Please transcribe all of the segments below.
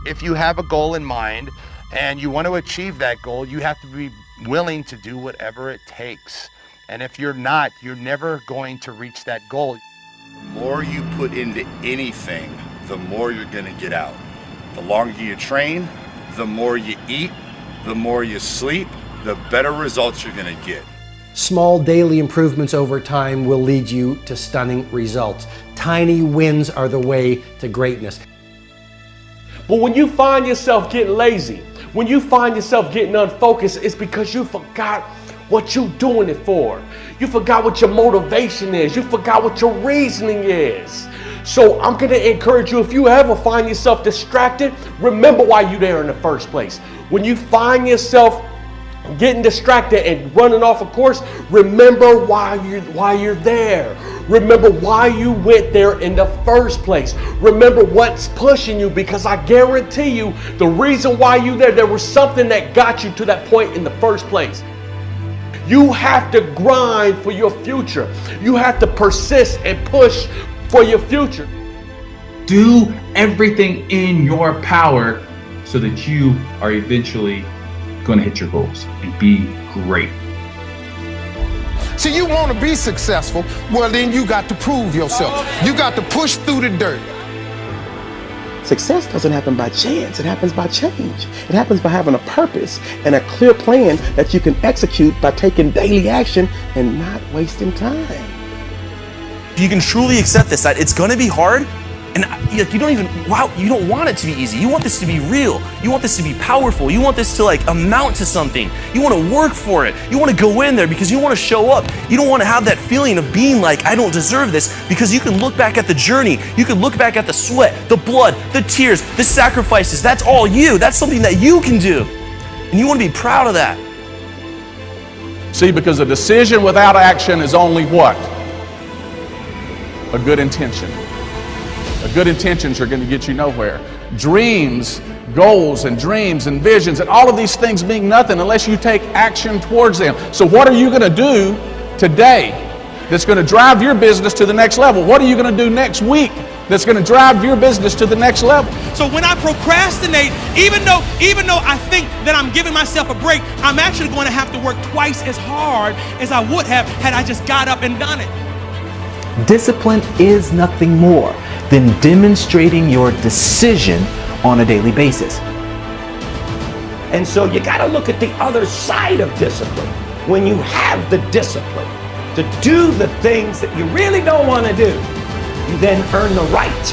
If you have a goal in mind and you want to achieve that goal, you have to be willing to do whatever it takes. And if you're not, you're never going to reach that goal. The more you put into anything, the more you're going to get out. The longer you train, the more you eat, the more you sleep, the better results you're going to get. Small daily improvements over time will lead you to stunning results. Tiny wins are the way to greatness. But when you find yourself getting lazy, when you find yourself getting unfocused, it's because you forgot what you're doing it for. You forgot what your motivation is. You forgot what your reasoning is. So I'm going to encourage you, if you ever find yourself distracted, remember why you're there in the first place. When you find yourself getting distracted and running off a course, remember why you're there. Remember why you went there in the first place. Remember what's pushing you, because I guarantee you the reason why you're there was something that got you to that point in the first place. You have to grind for your future. You have to persist and push for your future. Do everything in your power so that you are eventually going to hit your goals and be great. See, you want to be successful, well then you got to prove yourself. You got to push through the dirt. Success doesn't happen by chance, it happens by change. It happens by having a purpose and a clear plan that you can execute by taking daily action and not wasting time. If you can truly accept this, that it's gonna be hard, and you don't want it to be easy. You want this to be real. You want this to be powerful. You want this to amount to something. You want to work for it. You want to go in there because you want to show up. You don't want to have that feeling of being like, I don't deserve this, because you can look back at the journey. You can look back at the sweat, the blood, the tears, the sacrifices. That's all you. That's something that you can do. And you want to be proud of that. See, because a decision without action is only what? A good intention. Good intentions are going to get you nowhere. Dreams, goals and dreams and visions and all of these things mean nothing unless you take action towards them. So what are you going to do today that's going to drive your business to the next level? What are you going to do next week that's going to drive your business to the next level? So when I procrastinate, even though I think that I'm giving myself a break, I'm actually going to have to work twice as hard as I would have had I just got up and done it. Discipline is nothing more than demonstrating your decision on a daily basis. And so you got to look at the other side of discipline. When you have the discipline to do the things that you really don't want to do, you then earn the right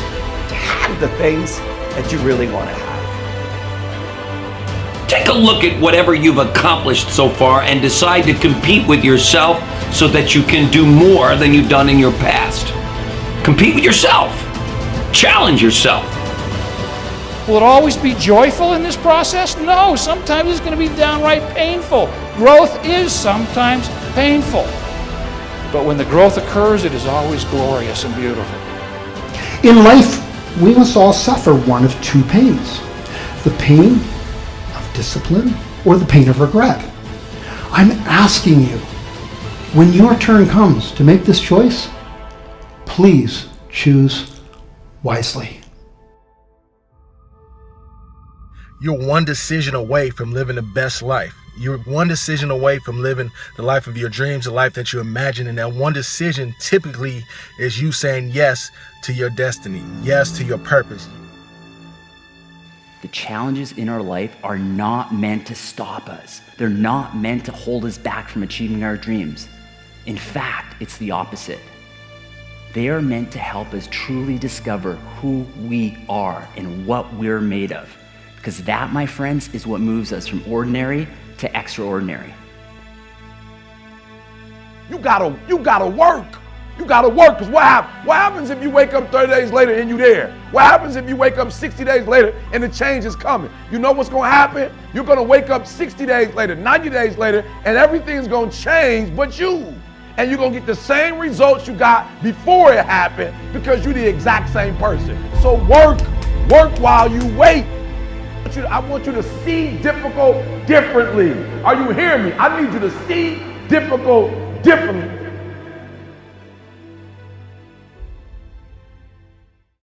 to have the things that you really want to have. Take a look at whatever you've accomplished so far and decide to compete with yourself so that you can do more than you've done in your past. Compete with yourself. Challenge yourself. Will it always be joyful in this process? No, sometimes it's going to be downright painful. Growth is sometimes painful. But when the growth occurs, it is always glorious and beautiful. In life, we must all suffer one of two pains. The pain of discipline or the pain of regret. I'm asking you, when your turn comes to make this choice, please choose wisely. You're one decision away from living the best life. You're one decision away from living the life of your dreams, the life that you imagine. And that one decision typically is you saying yes to your destiny, yes to your purpose. The challenges in our life are not meant to stop us. They're not meant to hold us back from achieving our dreams. In fact, it's the opposite. They are meant to help us truly discover who we are and what we're made of. Because that, my friends, is what moves us from ordinary to extraordinary. You gotta work. You gotta work, because what happens if you wake up 30 days later and you're there? What happens if you wake up 60 days later and the change is coming? You know what's gonna happen? You're gonna wake up 60 days later, 90 days later, and everything's gonna change but you. And you're gonna get the same results you got before it happened because you're the exact same person. So work while you wait. I want you to see difficult differently. Are you hearing me? I need you to see difficult differently.